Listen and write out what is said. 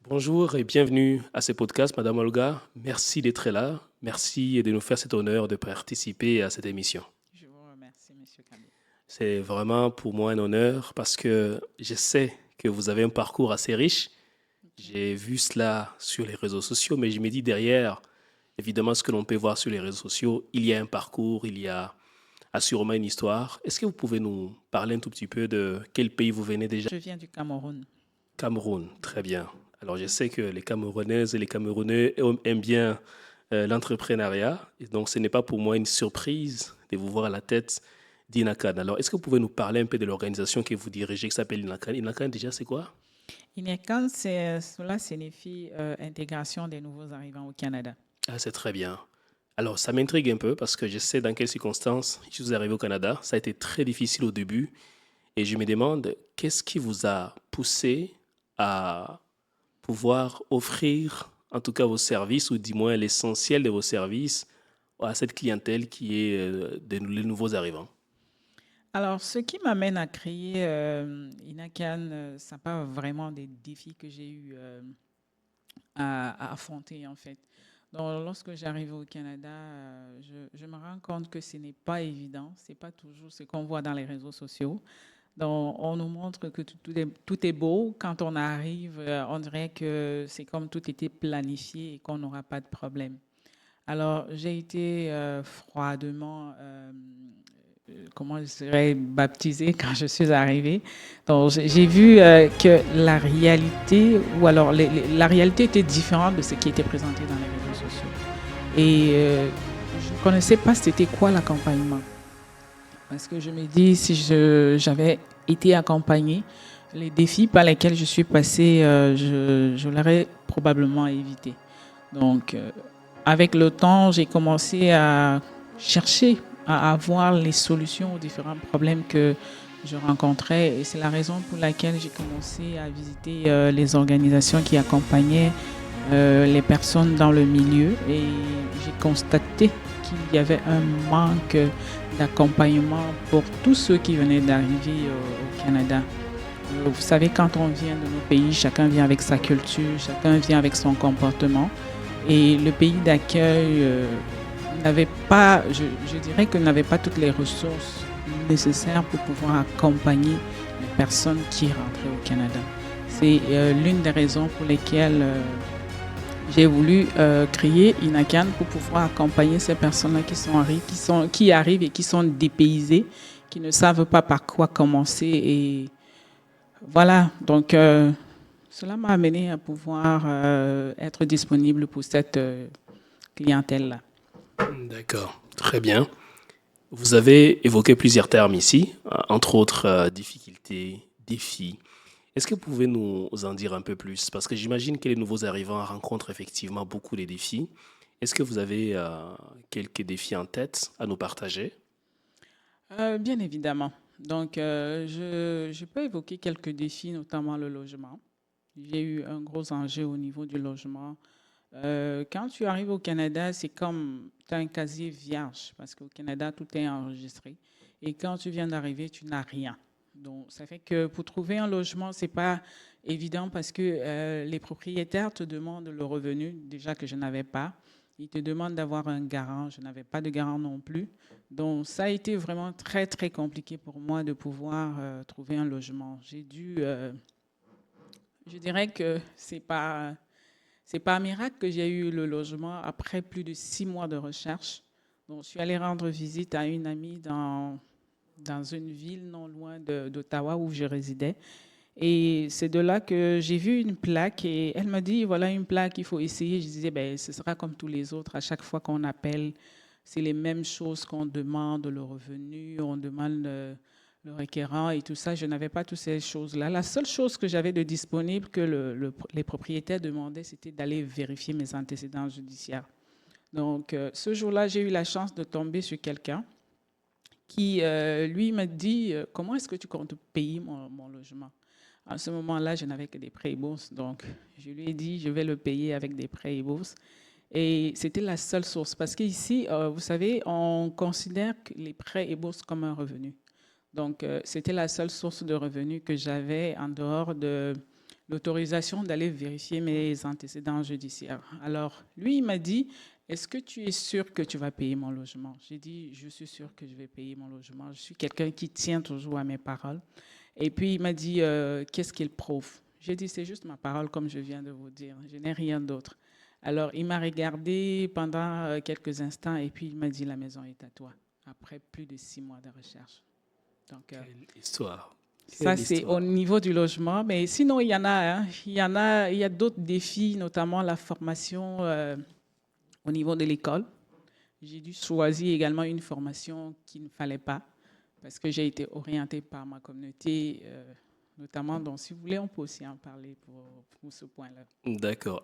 Bonjour et bienvenue à ce podcast, Madame Olga. Merci d'être là. Merci de nous faire cet honneur de participer à cette émission. Je vous remercie, Monsieur Kabé. C'est vraiment pour moi un honneur parce que je sais que vous avez un parcours assez riche. Ok. J'ai vu cela sur les réseaux sociaux, mais je me dis derrière, évidemment, ce que l'on peut voir sur les réseaux sociaux, il y a un parcours, il y a assurément une histoire. Est-ce que vous pouvez nous parler un tout petit peu de quel pays vous venez déjà? Je viens du Cameroun. Cameroun, très Oui. bien. Alors, je sais que les Camerounaises et les Camerounais aiment bien l'entrepreneuriat. Et donc, ce n'est pas pour moi une surprise de vous voir à la tête d'Inacan. Alors, est-ce que vous pouvez nous parler un peu de l'organisation que vous dirigez qui s'appelle Inacan? Inacan, déjà, c'est quoi? INECAN, cela signifie intégration des nouveaux arrivants au Canada. Ah, c'est très bien. Alors, ça m'intrigue un peu parce que je sais dans quelles circonstances je suis arrivé au Canada. Ça a été très difficile au début. Et je me demande, qu'est-ce qui vous a poussé à pouvoir offrir, en tout cas vos services, ou du moins l'essentiel de vos services à cette clientèle qui est les nouveaux arrivants? Alors, ce qui m'amène à créer INACAN, ce n'est pas vraiment des défis que j'ai eu à affronter, en fait. Donc, lorsque j'arrive au Canada, je me rends compte que ce n'est pas évident. Ce n'est pas toujours ce qu'on voit dans les réseaux sociaux. Donc, on nous montre que tout est beau. Quand on arrive, on dirait que c'est comme tout était planifié et qu'on n'aura pas de problème. Alors, j'ai été froidement, comment je dirais, baptisée quand je suis arrivée. Donc, j'ai vu que la réalité, ou alors la réalité était différente de ce qui était présenté dans les réseaux sociaux. Et je ne connaissais pas c'était quoi l'accompagnement. Parce que je me dis, si j'avais été accompagnée, les défis par lesquels je suis passée, je l'aurais probablement évité. Donc, avec le temps, j'ai commencé à chercher à avoir les solutions aux différents problèmes que je rencontrais. Et c'est la raison pour laquelle j'ai commencé à visiter les organisations qui accompagnaient les personnes dans le milieu. Et j'ai constaté qu'il y avait un manque d'accompagnement pour tous ceux qui venaient d'arriver au Canada. Vous savez, quand on vient de nos pays, chacun vient avec sa culture, chacun vient avec son comportement. Et le pays d'accueil n'avait pas, je dirais que n'avait pas toutes les ressources nécessaires pour pouvoir accompagner les personnes qui rentraient au Canada. C'est l'une des raisons pour lesquelles j'ai voulu créer Inacan pour pouvoir accompagner ces personnes-là qui arrivent et qui sont dépaysées, qui ne savent pas par quoi commencer. Et voilà, donc cela m'a amené à pouvoir être disponible pour cette clientèle-là. D'accord, très bien. Vous avez évoqué plusieurs termes ici, entre autres difficultés, défis. Est-ce que vous pouvez nous en dire un peu plus? Parce que j'imagine que les nouveaux arrivants rencontrent effectivement beaucoup de défis. Est-ce que vous avez quelques défis en tête à nous partager? Bien évidemment. Donc, je peux évoquer quelques défis, notamment le logement. J'ai eu un gros enjeu au niveau du logement. Quand tu arrives au Canada, c'est comme tu as un casier vierge, parce qu'au Canada, tout est enregistré. Et quand tu viens d'arriver, tu n'as rien. Donc, ça fait que pour trouver un logement, c'est pas évident parce que les propriétaires te demandent le revenu, déjà que je n'avais pas. Ils te demandent d'avoir un garant. Je n'avais pas de garant non plus. Donc, ça a été vraiment très, très compliqué pour moi de pouvoir trouver un logement. Je dirais que c'est pas un miracle que j'ai eu le logement après plus de 6 mois de recherche. Donc, je suis allée rendre visite à une amie dans une ville non loin d'Ottawa où je résidais. Et c'est de là que j'ai vu une plaque et elle m'a dit, voilà une plaque, il faut essayer. Je disais, ben, ce sera comme tous les autres. À chaque fois qu'on appelle, c'est les mêmes choses qu'on demande, le revenu, on demande le requérant et tout ça. Je n'avais pas toutes ces choses-là. La seule chose que j'avais de disponible que les propriétaires demandaient, c'était d'aller vérifier mes antécédents judiciaires. Donc, ce jour-là, j'ai eu la chance de tomber sur quelqu'un qui, lui, m'a dit, comment est-ce que tu comptes payer mon logement? À ce moment-là, je n'avais que des prêts et bourses. Donc, je lui ai dit, je vais le payer avec des prêts et bourses. Et c'était la seule source. Parce qu'ici, vous savez, on considère les prêts et bourses comme un revenu. Donc, c'était la seule source de revenus que j'avais en dehors de l'autorisation d'aller vérifier mes antécédents judiciaires. Alors, lui, il m'a dit, est-ce que tu es sûr que tu vas payer mon logement? J'ai dit, je suis sûr que je vais payer mon logement. Je suis quelqu'un qui tient toujours à mes paroles. Et puis, il m'a dit, qu'est-ce qu'il prouve? J'ai dit, c'est juste ma parole, comme je viens de vous dire. Je n'ai rien d'autre. Alors, il m'a regardé pendant quelques instants et puis il m'a dit, la maison est à toi, après plus de 6 mois de recherche. Donc, Quelle histoire. ça, Quelle c'est au histoire. niveau du logement. Mais sinon, il y en a, hein. Il y a d'autres défis, notamment la formation au niveau de l'école. J'ai dû choisir également une formation qu'il ne fallait pas parce que j'ai été orientée par ma communauté, notamment. Donc, si vous voulez, on peut aussi en parler pour ce point-là. D'accord.